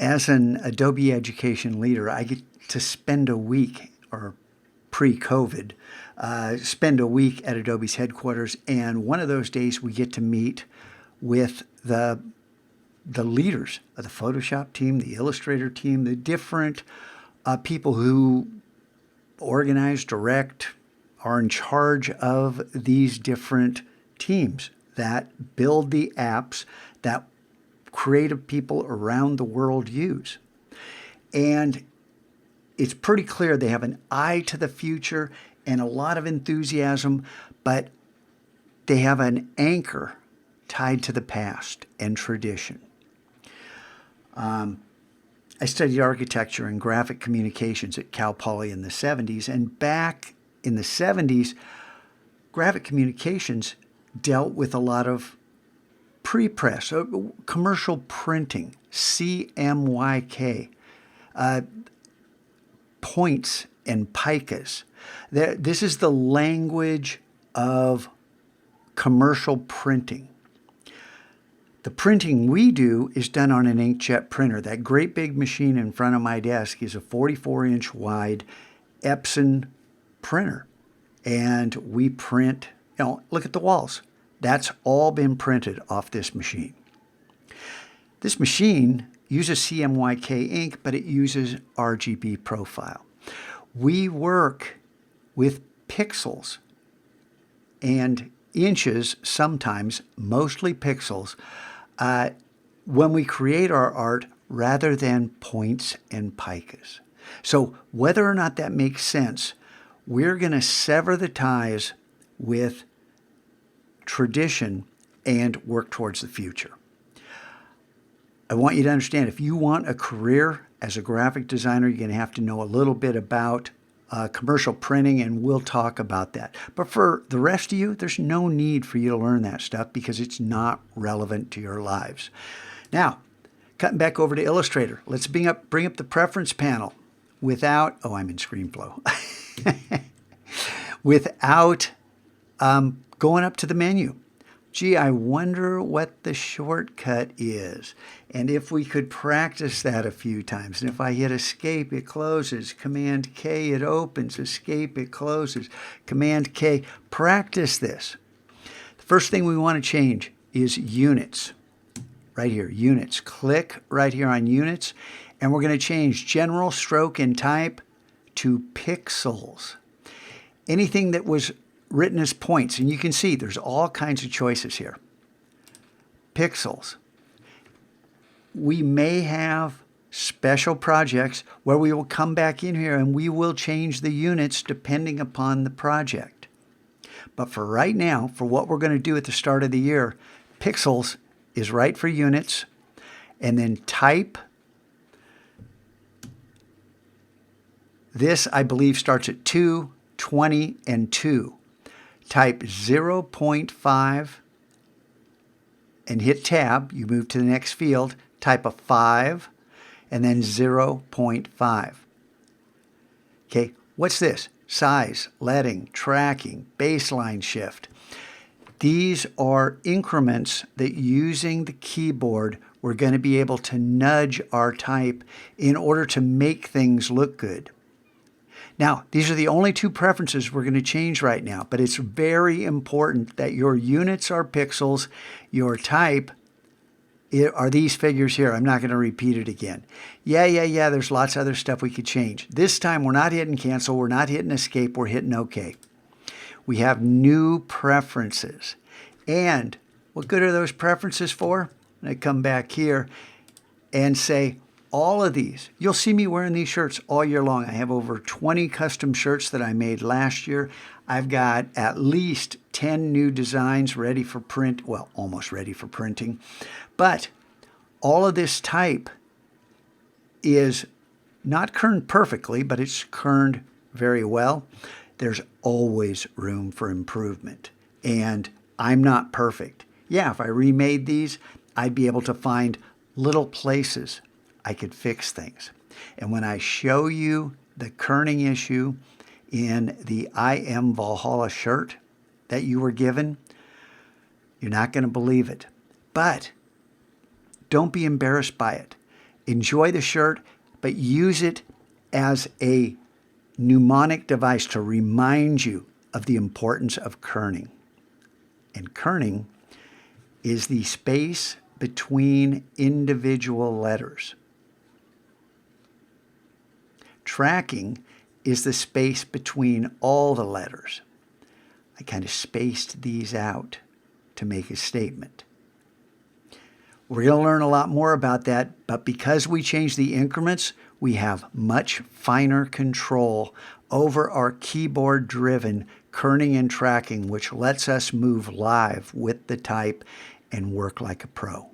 As an Adobe education leader, I get to spend a week, or pre-COVID, spend a week at Adobe's headquarters, and one of those days we get to meet with the leaders of the Photoshop team, the Illustrator team, the different people who organize, direct, are in charge of these different teams that build the apps that creative people around the world use. And it's pretty clear they have an eye to the future and a lot of enthusiasm, but they have an anchor tied to the past and tradition. I studied architecture and graphic communications at Cal Poly in the 70s, and back in the 70s, graphic communications dealt with a lot of pre-press, commercial printing, CMYK, points and picas. This is the language of commercial printing. The printing we do is done on an inkjet printer. That great big machine in front of my desk is a 44-inch wide Epson printer. And we print, look at the walls. That's all been printed off this machine. This machine uses CMYK ink, but it uses RGB profile. We work with pixels and inches, sometimes, mostly pixels, when we create our art rather than points and picas. So whether or not that makes sense, we're going to sever the ties with tradition and work towards the future. I want you to understand, if you want a career as a graphic designer, you're going to have to know a little bit about commercial printing, and we'll talk about that. But for the rest of you, there's no need for you to learn that stuff because it's not relevant to your lives. Now, cutting back over to Illustrator, let's bring up the preference panel without, I'm in ScreenFlow, without going up to the menu. Gee, I wonder what the shortcut is. And if we could practice that a few times. And if I hit escape, it closes. Command K, it opens. Escape, it closes. Command K. Practice this. The first thing we want to change is units. Right here, units. Click right here on units. And we're going to change general, stroke, and type to pixels. Anything that was written as points, and you can see there's all kinds of choices here. Pixels. We may have special projects where we will come back in here and we will change the units depending upon the project. But for right now, for what we're going to do at the start of the year, pixels is right for units, and then type. This, I believe, starts at 2, 20, and 2. Type 0.5 and hit tab. You move to the next field. Type a 5 and then 0.5. Okay, what's this? Size, leading, tracking, baseline shift. These are increments that using the keyboard we're going to be able to nudge our type in order to make things look good. Now, these are the only two preferences we're going to change right now, but it's very important that your units are pixels, your type are these figures here. I'm not going to repeat it again. Yeah, there's lots of other stuff we could change. This time, we're not hitting cancel, we're not hitting escape, we're hitting OK. We have new preferences. And what good are those preferences for? I come back here and say, all of these, you'll see me wearing these shirts all year long. I have over 20 custom shirts that I made last year. I've got at least 10 new designs ready for print, well, almost ready for printing. But all of this type is not kerned perfectly, but it's kerned very well. There's always room for improvement. And I'm not perfect. Yeah, if I remade these, I'd be able to find little places I could fix things. And when I show you the kerning issue in the I Am Valhalla shirt that you were given, you're not going to believe it. But don't be embarrassed by it. Enjoy the shirt, but use it as a mnemonic device to remind you of the importance of kerning. And kerning is the space between individual letters. Tracking is the space between all the letters. I kind of spaced these out to make a statement. We're going to learn a lot more about that, but because we changed the increments, we have much finer control over our keyboard-driven kerning and tracking, which lets us move live with the type and work like a pro.